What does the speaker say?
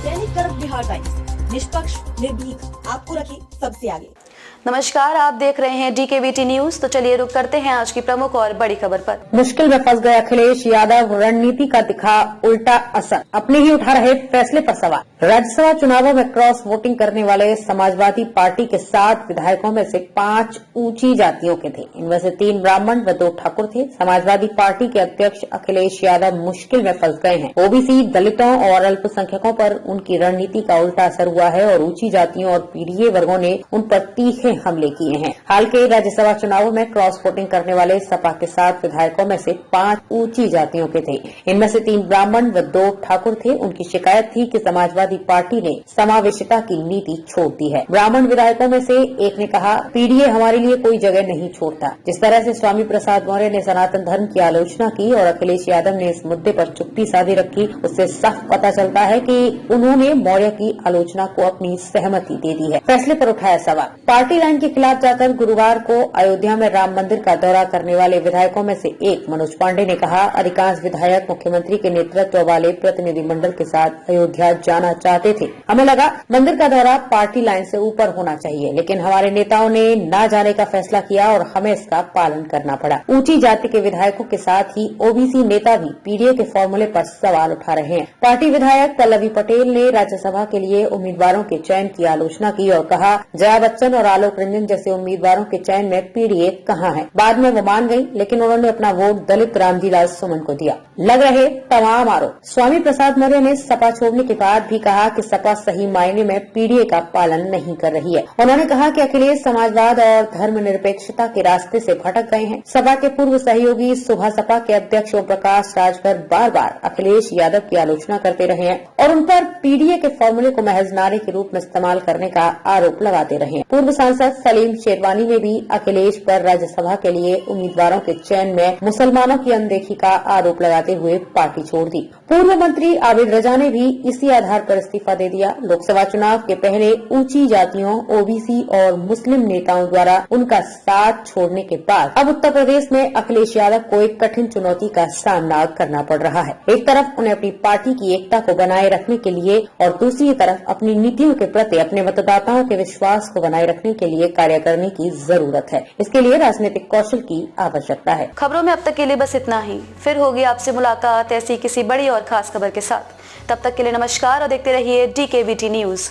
दैनिक कर्क बिहार टाइम्स, निष्पक्ष, निर्भीक, आपको रखे सबसे आगे। नमस्कार, आप देख रहे हैं DKBT न्यूज। तो चलिए रुक करते हैं आज की प्रमुख और बड़ी खबर पर। मुश्किल में फंस गए अखिलेश यादव, रणनीति का दिखा उल्टा असर, अपने ही उठा रहे फैसले पर सवाल। राज्यसभा चुनावों में क्रॉस वोटिंग करने वाले समाजवादी पार्टी के 7 विधायकों में से 5 ऊंची जातियों के थे। इनमें से 3 ब्राह्मण व 2 ठाकुर थे। समाजवादी पार्टी के अध्यक्ष अखिलेश यादव मुश्किल में फंस गए हैं। ओबीसी, दलितों और अल्पसंख्यकों पर उनकी रणनीति का उल्टा असर हुआ है और ऊंची जातियों और पीडीए वर्गों ने उन पर तीखे हमले किए हैं। हाल के राज्यसभा चुनावों में क्रॉस वोटिंग करने वाले सपा के 7 विधायकों में से 5 ऊंची जातियों के थे। इनमें से 3 ब्राह्मण व 2 ठाकुर थे। उनकी शिकायत थी कि समाजवादी पार्टी ने समावेशिता की नीति छोड़ दी है। ब्राह्मण विधायकों में से एक ने कहा, पीडीए हमारे लिए कोई जगह नहीं छोड़ता। जिस तरह से स्वामी प्रसाद मौर्य ने सनातन धर्म की आलोचना की और अखिलेश यादव ने इस मुद्दे पर चुप्पी साधी रखी, उससे साफ पता चलता है कि उन्होंने मौर्य की आलोचना को अपनी सहमति दे दी है। फैसले पर उठाया सवाल। पार्टी लाइन के खिलाफ जाकर गुरुवार को अयोध्या में राम मंदिर का दौरा करने वाले विधायकों में से एक मनोज पांडे ने कहा, अधिकांश विधायक मुख्यमंत्री के नेतृत्व वाले प्रतिनिधिमंडल के साथ अयोध्या जाना चाहते थे। हमें लगा मंदिर का दौरा पार्टी लाइन से ऊपर होना चाहिए, लेकिन हमारे नेताओं ने न जाने का फैसला किया और हमें इसका पालन करना पड़ा। ऊंची जाति के विधायकों के साथ ही ओबीसी नेता भी पीडीए के फॉर्मूले पर सवाल उठा रहे हैं। पार्टी विधायक पल्लवी पटेल ने राज्यसभा के लिए उम्मीदवारों के चयन की आलोचना की और कहा, जया बच्चन और आलोक रंजन जैसे उम्मीदवारों के चयन में पीडीए कहाँ है। बाद में वो मान गई, लेकिन उन्होंने अपना वोट दलित रामजीलाल सुमन को दिया। लग रहे तमाम आरोप। स्वामी प्रसाद मौर्य ने सपा छोड़ने के बाद भी कहा कि सपा सही मायने में पीडीए का पालन नहीं कर रही है। उन्होंने कहा कि अखिलेश समाजवाद और धर्मनिरपेक्षता के रास्ते से भटक गए हैं। सपा के पूर्व सहयोगी सुबह सपा के अध्यक्ष ओम प्रकाश राजभर बार-बार अखिलेश यादव की आलोचना करते रहे हैं और उन पर पीडीए के फॉर्मूले को महज नारे के रूप में इस्तेमाल करने का आरोप लगाते रहे हैं। पूर्व सांसद सलीम शेरवानी ने भी अखिलेश पर राज्यसभा के लिए उम्मीदवारों के चयन में मुसलमानों की अनदेखी का आरोप लगाते हुए पार्टी छोड़ दी। पूर्व मंत्री आबिद रजा ने भी इसी आधार पर इस्तीफा दे दिया। लोकसभा चुनाव के पहले ऊंची जातियों, ओबीसी और मुस्लिम नेताओं द्वारा उनका साथ छोड़ने के बाद अब उत्तर प्रदेश में अखिलेश यादव को एक कठिन चुनौती का सामना करना पड़ रहा है। एक तरफ उन्हें अपनी पार्टी की एकता को बनाए रखने के लिए और दूसरी तरफ अपनी नीतियों के प्रति अपने मतदाताओं के विश्वास को बनाए रखने के लिए कार्य करने की जरूरत है। इसके लिए राजनीतिक कौशल की आवश्यकता है। खबरों में अब तक के लिए बस इतना ही। फिर होगी आपसे मुलाकात ऐसी किसी बड़ी और खास खबर के साथ। तब तक के लिए नमस्कार और देखते रहिए DKBT न्यूज।